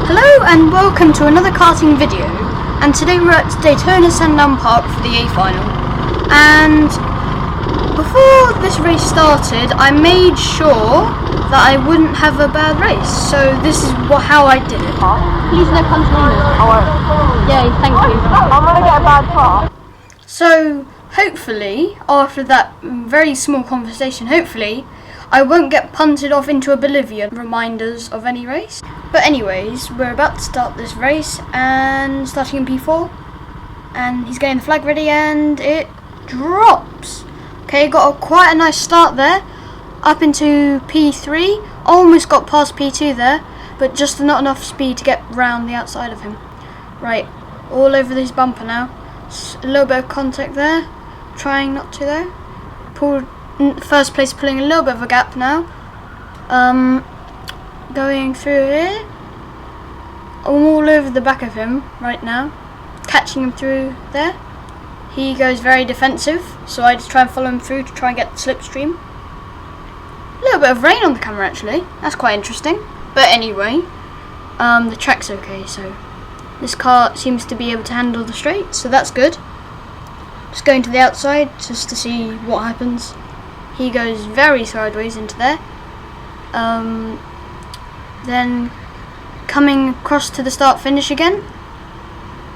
Hello and welcome to another karting video, and today we're at Daytona Sandown Park for the A final. And before this race started, I made sure that I wouldn't have a bad race, so this is how I did it. Please no containers. Yay, thank you. I'm gonna get a bad car. So hopefully, after that very small conversation, hopefully I won't get punted off into oblivion reminders of any race. But anyways, we're about to start this race, and starting in P4, and he's getting the flag ready, and it drops. Okay, got quite a nice start there, up into P3, almost got past P2 there, but just not enough speed to get round the outside of him. Right, all over this bumper now, a little bit of contact there, trying not to though. Pulled first place, pulling a little bit of a gap now. Going through here. I'm all over the back of him right now, catching him through there. He goes very defensive, so I just try and follow him through to try and get the slipstream. A little bit of rain on the camera actually, that's quite interesting. But anyway, the track's okay, so this car seems to be able to handle the straight, so that's good. Just going to the outside just to see what happens. He goes very sideways into there. Then coming across to the start finish again,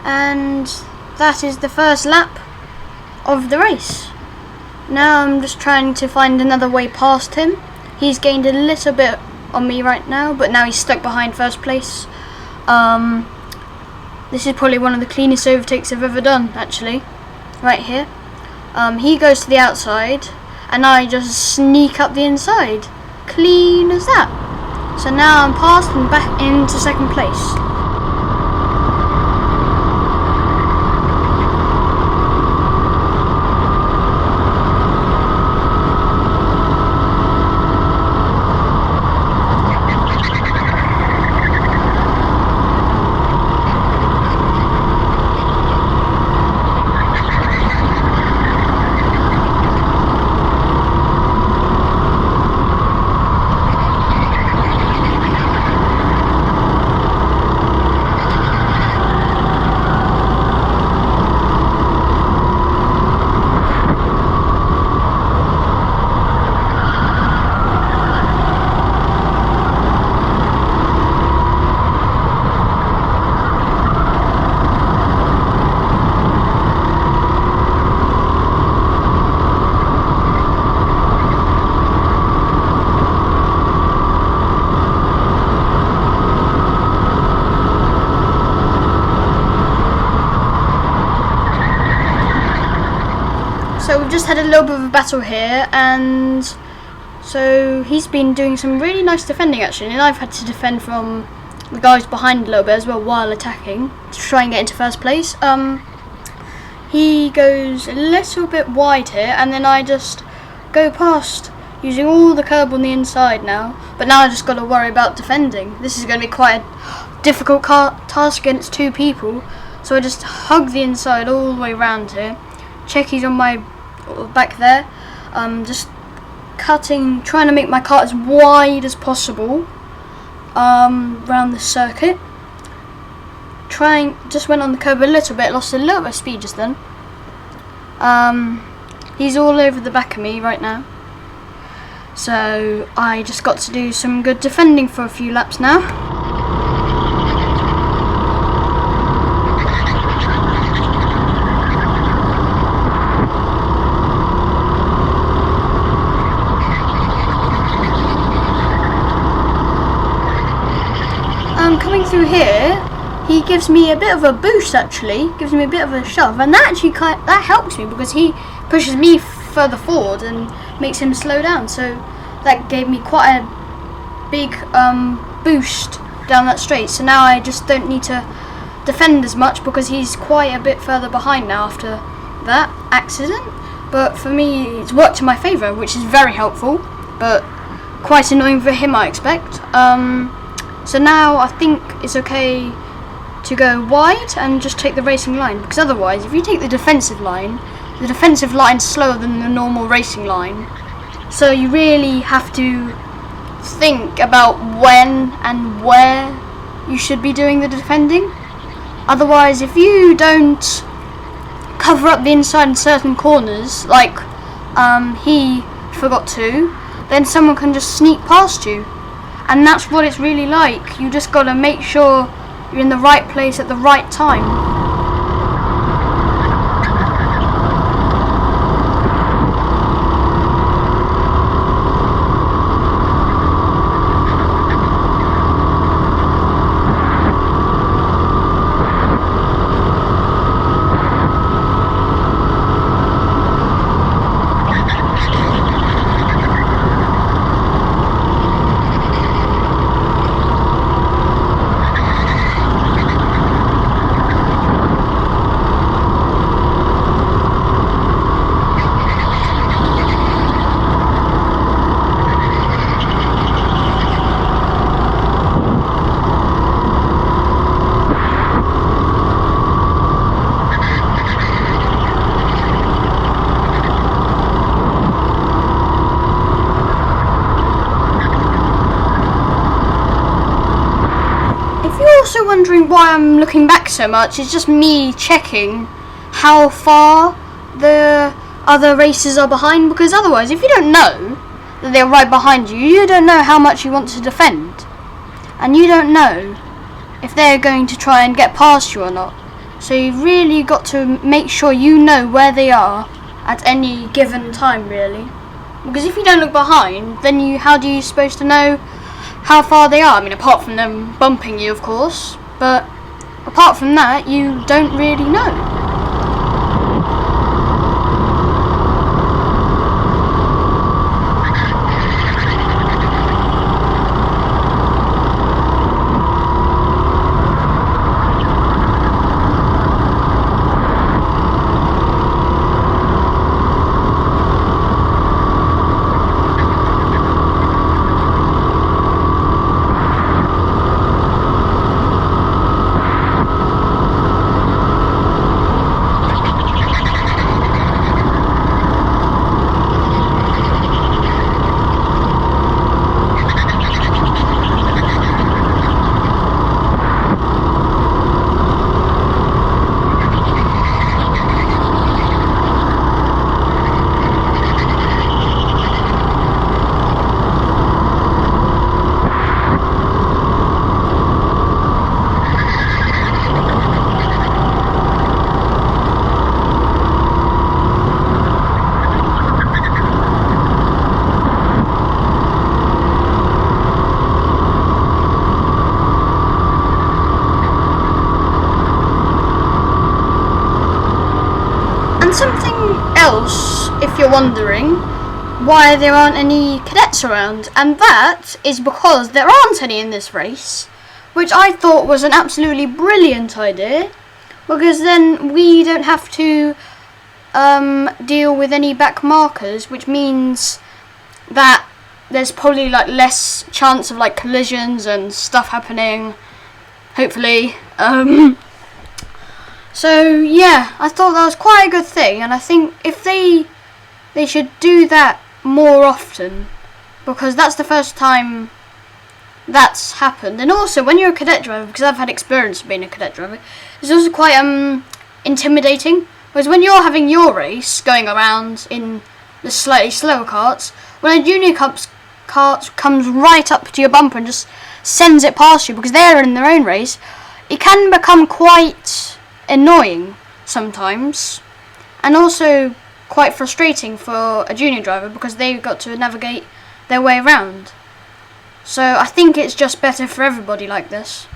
and that is the first lap of the race. Now I'm just trying to find another way past him. He's gained a little bit on me right now, but now he's stuck behind first place. This is probably one of the cleanest overtakes I've ever done actually, right here. He goes to the outside and I just sneak up the inside, clean as that. So now I'm past and back into second place. So we've just had a little bit of a battle here, and so he's been doing some really nice defending actually, and I've had to defend from the guys behind a little bit as well while attacking to try and get into first place. He goes a little bit wide here, and then I just go past using all the curb on the inside now, but now I just got to worry about defending. This is going to be quite a difficult task against two people, so I just hug the inside all the way around here. Check he's on my back there. Just cutting, trying to make my car as wide as possible around the circuit. Just went on the curb a little bit, lost a little bit of speed just then. He's all over the back of me right now, so I just got to do some good defending for a few laps now. Coming through here, he gives me a bit of a boost actually, gives me a bit of a shove, and that actually that helps me because he pushes me further forward and makes him slow down, so that gave me quite a big boost down that straight. So now I just don't need to defend as much because he's quite a bit further behind now after that accident, but for me it's worked in my favour, which is very helpful, but quite annoying for him I expect. So now I think it's okay to go wide and just take the racing line, because otherwise if you take the defensive line's slower than the normal racing line, so you really have to think about when and where you should be doing the defending. Otherwise, if you don't cover up the inside in certain corners, like he forgot to, then someone can just sneak past you. And that's what it's really like. You just gotta make sure you're in the right place at the right time. Also wondering why I'm looking back so much, it's just me checking how far the other races are behind, because otherwise, if you don't know that they're right behind you, you don't know how much you want to defend, and you don't know if they're going to try and get past you or not. So you've really got to make sure you know where they are at any given time, really, because if you don't look behind, then how do you supposed to know how far they are? I mean, apart from them bumping you, of course, but apart from that, you don't really know. And something else, if you're wondering why there aren't any cadets around, and that is because there aren't any in this race, which I thought was an absolutely brilliant idea, because then we don't have to deal with any back markers, which means that there's probably like less chance of like collisions and stuff happening, hopefully. So yeah, I thought that was quite a good thing, and I think if they should do that more often, because that's the first time that's happened. And also, when you're a cadet driver, because I've had experience of being a cadet driver, it's also quite intimidating, because when you're having your race going around in the slightly slower karts, when a junior kart comes right up to your bumper and just sends it past you because they're in their own race, it can become quite annoying sometimes, and also quite frustrating for a junior driver because they've got to navigate their way around. So I think it's just better for everybody like this.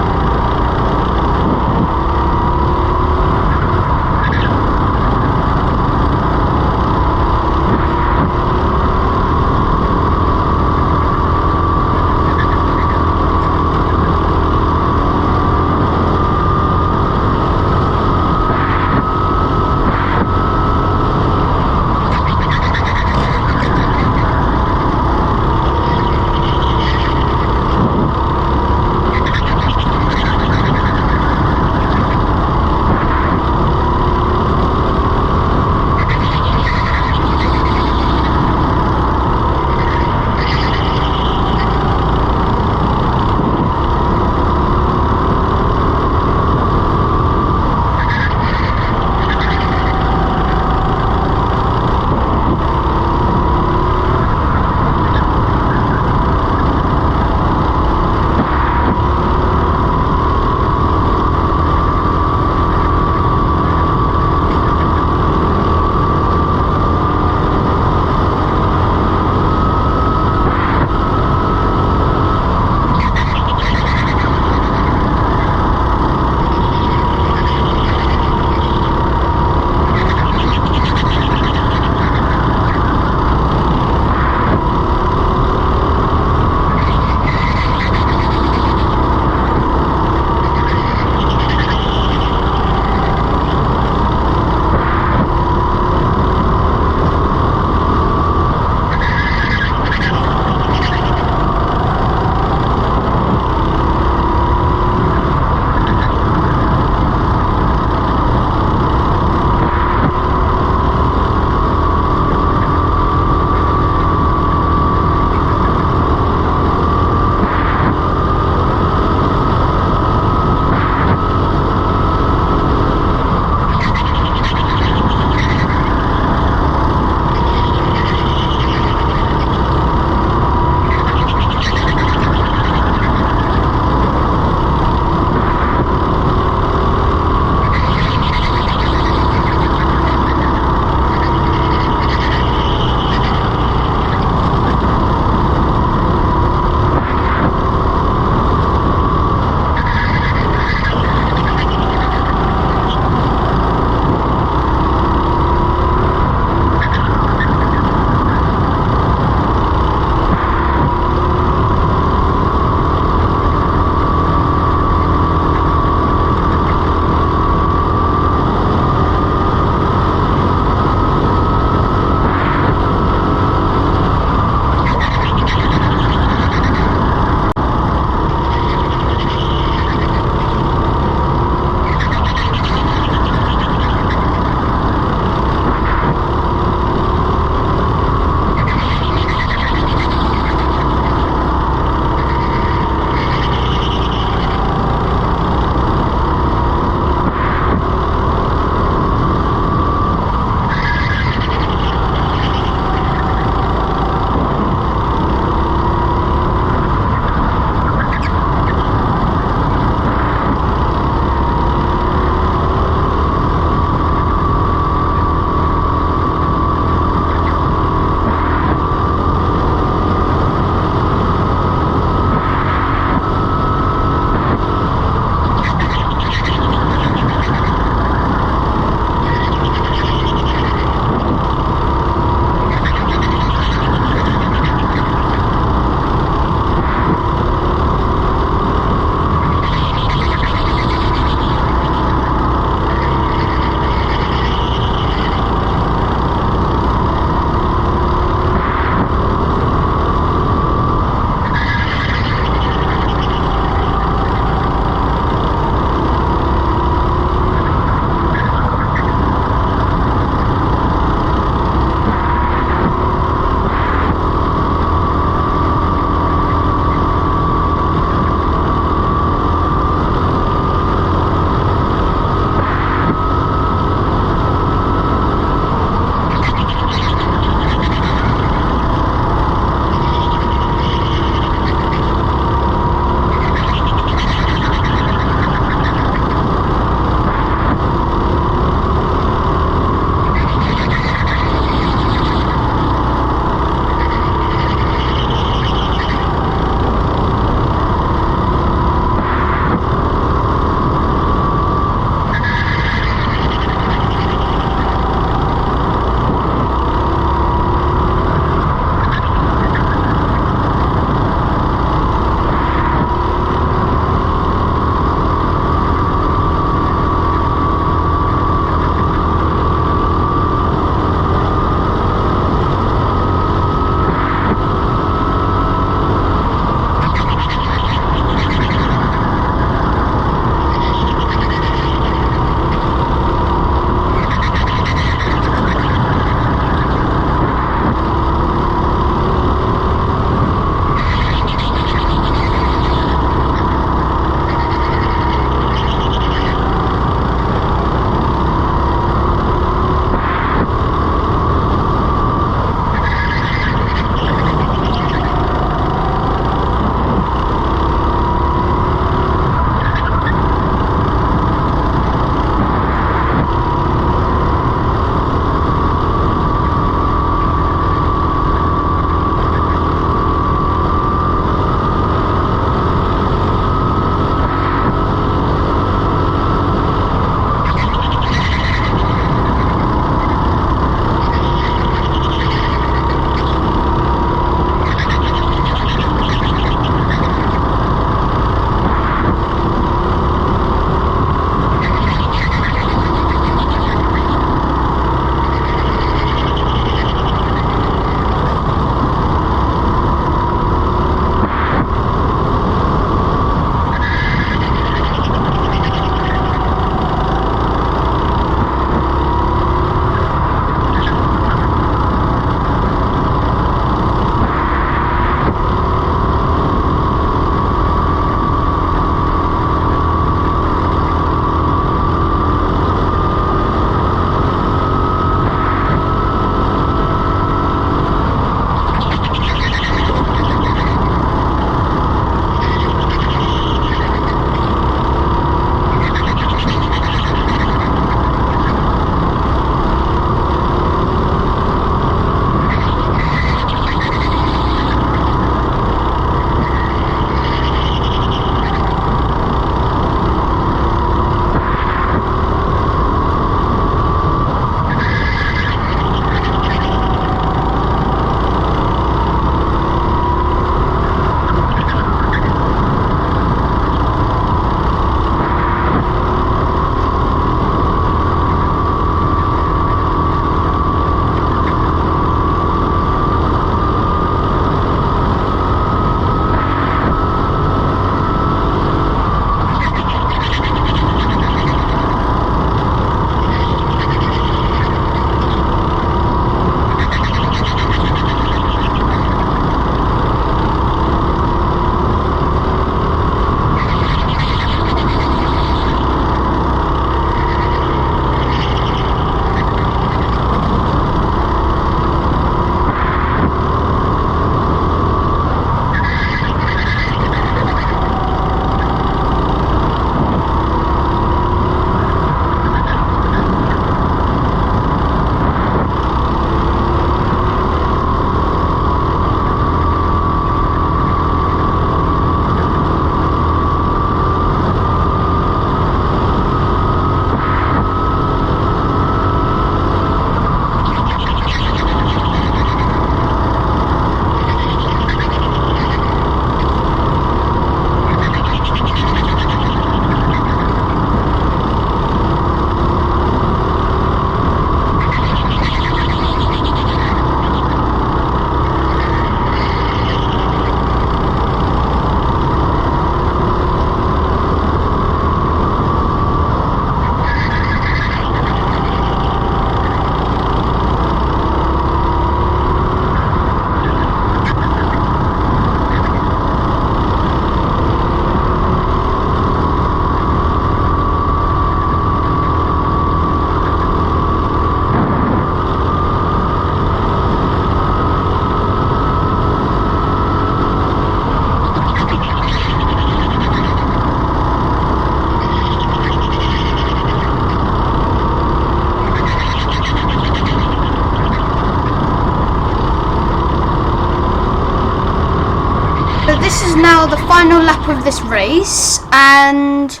now the final lap of this race, and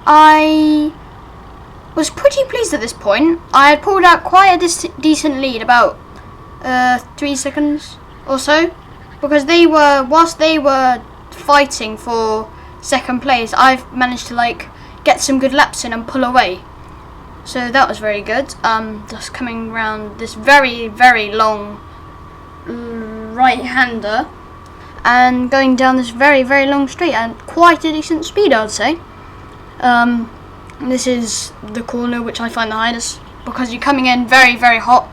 I was pretty pleased at this point. I had pulled out quite a decent lead, about 3 seconds or so, because whilst they were fighting for second place, I've managed to like get some good laps in and pull away. So that was very good. Just coming around this very, very long right-hander and going down this very, very long straight at quite a decent speed, I'd say. This is the corner which I find the hardest, because you're coming in very, very hot,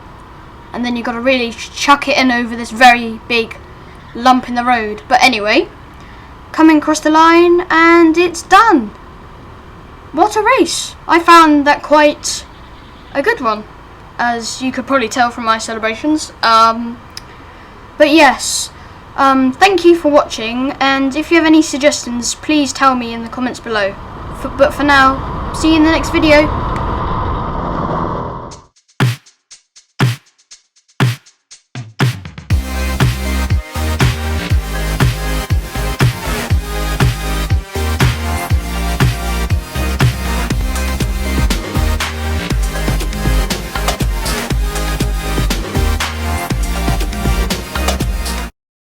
and then you've got to really chuck it in over this very big lump in the road. But anyway, coming across the line, and it's done. What a race! I found that quite a good one, as you could probably tell from my celebrations. But yes, thank you for watching, and if you have any suggestions, please tell me in the comments below. But for now, see you in the next video.